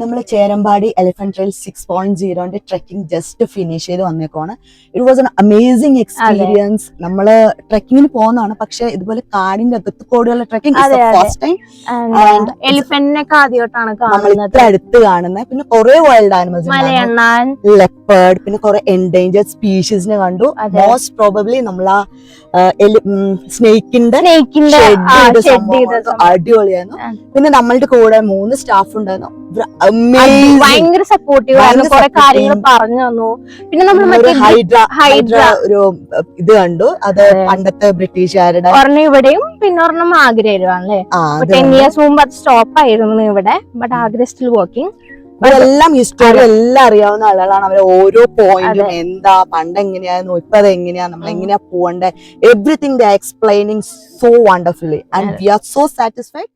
നമ്മൾ Cherambadi elephant trail 6.0 trekking just finish ചെയ്ത് വന്നേക്കുവാണ്. It was an amazing experience. നമ്മള് ട്രെക്കിങ്ങിന് പോകുന്നതാണ്, പക്ഷെ ഇതുപോലെ കാടിന്റെ അകത്ത് കൂടെയുള്ള ട്രെക്കിംഗ് ഫസ്റ്റ് ടൈം. എലിഫന്റിനൊക്കെ ആദ്യമായിട്ടാണ് നമ്മൾ ഇത്ര അടുത്ത് കാണുന്നത്. പിന്നെ കുറെ വൈൽഡ് ആനിമൽസ്, ലെപ്പേർഡ്, പിന്നെ കുറെ എൻഡേഞ്ചർഡ് സ്പീഷീസിനെ കണ്ടു. മോസ്റ്റ് പ്രോബബ്ലി നമ്മൾ ആ സ്നേക്കിന്റെ അടിപൊളിയായിരുന്നു. പിന്നെ നമ്മളുടെ കൂടെ 3 സ്റ്റാഫ് ഉണ്ടായിരുന്നു. ഭയങ്കര സപ്പോർട്ടീവ് ആയിരുന്നു, കുറെ കാര്യങ്ങൾ പറഞ്ഞു തന്നു. പിന്നെ നമ്മൾ ഹൈഡ്ര ഒരു ഇത് കണ്ടു, അത് പണ്ടത്തെ ബ്രിട്ടീഷുകാരുടെ ഒരെണ്ണം ഇവിടെയും പിന്നെ ഒരെണ്ണം ആഗ്രയിലും അല്ലേ. 10 years മുമ്പ് അത് സ്റ്റോപ്പ് ആയിരുന്നു ഇവിടെ, ബട്ട് ആഗ്ര സ്റ്റിൽ വർക്കിംഗ്. ഇവരെല്ലാം ഹിസ്റ്ററി എല്ലാം അറിയാവുന്ന ആളുകളാണ്. അവരെ ഓരോ പോയിന്റും എന്താ പണ്ട് എങ്ങനെയായിരുന്നു, ഇപ്പൊ അത് എങ്ങനെയാ, നമ്മൾ എങ്ങനെയാ പോകണ്ടേ, everything they explaining so wonderfully and we are so satisfied.